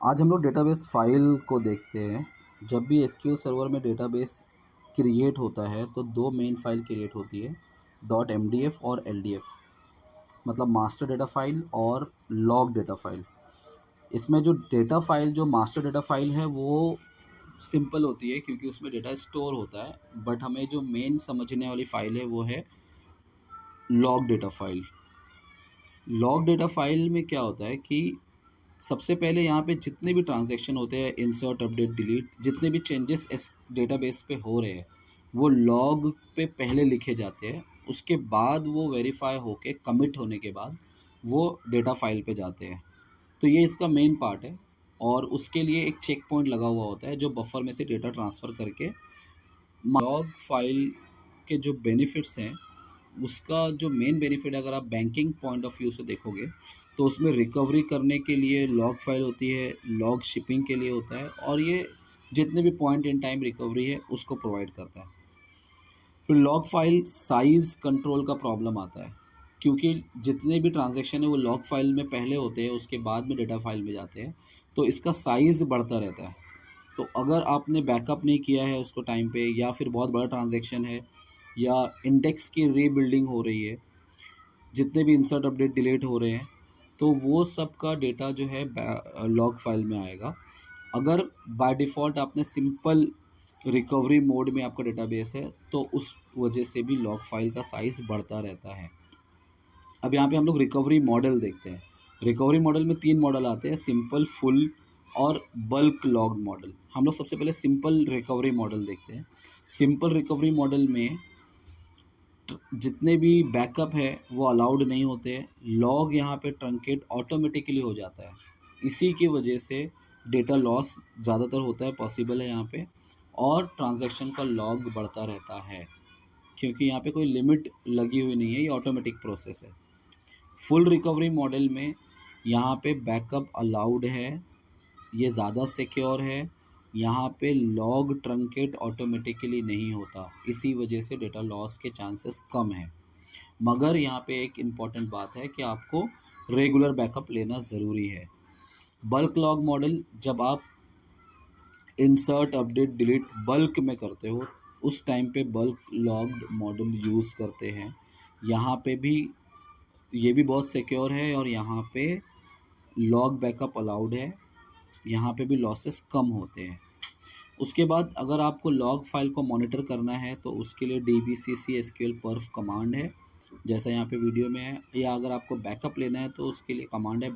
आज हम लोग डेटाबेस फ़ाइल को देखते हैं। जब भी एसक्यूएल सर्वर में डेटाबेस क्रिएट होता है तो दो मेन फ़ाइल क्रिएट होती है, डॉट एमडीएफ और एलडीएफ, मतलब मास्टर डेटा फ़ाइल और लॉग डेटा फ़ाइल। इसमें जो डेटा फ़ाइल, जो मास्टर डेटा फ़ाइल है वो सिंपल होती है क्योंकि उसमें डेटा स्टोर होता है, बट हमें जो मेन समझने वाली फ़ाइल है वो है log data file. Log data file में क्या होता है कि सबसे पहले यहाँ पे जितने भी ट्रांजैक्शन होते हैं, इंसर्ट, अपडेट, डिलीट, जितने भी चेंजेस इस डेटाबेस पे हो रहे हैं वो लॉग पे पहले लिखे जाते हैं। उसके बाद वो वेरीफाई होके कमिट होने के बाद वो डेटा फाइल पे जाते हैं। तो ये इसका मेन पार्ट है और उसके लिए एक चेक पॉइंट लगा हुआ होता है जो बफर में से डेटा ट्रांसफ़र करके लॉग फाइल के जो बेनिफिट्स हैं, उसका जो मेन बेनिफिट है, अगर आप बैंकिंग पॉइंट ऑफ व्यू से देखोगे तो उसमें रिकवरी करने के लिए लॉग फाइल होती है, लॉग शिपिंग के लिए होता है और ये जितने भी पॉइंट इन टाइम रिकवरी है उसको प्रोवाइड करता है। फिर लॉग फाइल साइज़ कंट्रोल का प्रॉब्लम आता है क्योंकि जितने भी ट्रांजैक्शन है वो लॉग फाइल में पहले होते हैं, उसके बाद में डेटा फाइल में जाते हैं, तो इसका साइज़ बढ़ता रहता है। तो अगर आपने बैकअप नहीं किया है उसको टाइम पे, या फिर बहुत बड़ा ट्रांजैक्शन है या इंडेक्स की रीबिल्डिंग हो रही है, जितने भी इंसर्ट, अपडेट, डिलीट हो रहे हैं, तो वो सब का डेटा जो है लॉग फाइल में आएगा। अगर बाय डिफ़ॉल्ट आपने सिंपल रिकवरी मोड में आपका डेटाबेस है तो उस वजह से भी लॉग फाइल का साइज़ बढ़ता रहता है। अब यहाँ पे हम लोग रिकवरी मॉडल देखते हैं। रिकवरी मॉडल में 3 मॉडल आते हैं, सिंपल, फुल और बल्क लॉग मॉडल। हम लोग सबसे पहले सिंपल रिकवरी मॉडल देखते हैं। सिंपल रिकवरी मॉडल में जितने भी बैकअप है वो अलाउड नहीं होते हैं। लॉग यहाँ पे ट्रंकेट ऑटोमेटिकली हो जाता है। इसी की वजह से डेटा लॉस ज़्यादातर होता है, पॉसिबल है यहाँ पे, और ट्रांजैक्शन का लॉग बढ़ता रहता है क्योंकि यहाँ पे कोई लिमिट लगी हुई नहीं है, ये ऑटोमेटिक प्रोसेस है। फुल रिकवरी मॉडल में यहाँ पे बैकअप अलाउड है, ये ज़्यादा सिक्योर है, यहाँ पे लॉग ट्रंकेट ऑटोमेटिकली नहीं होता, इसी वजह से डेटा लॉस के चांसेस कम हैं। मगर यहाँ पे एक इम्पॉर्टेंट बात है कि आपको रेगुलर बैकअप लेना ज़रूरी है। बल्क लॉग मॉडल, जब आप इंसर्ट, अपडेट, डिलीट बल्क में करते हो उस टाइम पे बल्क लॉग मॉडल यूज़ करते हैं। यहाँ पे भी ये भी बहुत सिक्योर है और यहाँ पे लॉग बैकअप अलाउड है, यहाँ पे भी लॉसेस कम होते हैं। उसके बाद अगर आपको लॉग फाइल को मॉनिटर करना है तो उसके लिए dbcc एसक्यूएल परफ कमांड है, जैसा यहाँ पे वीडियो में है, या अगर आपको बैकअप लेना है तो उसके लिए कमांड है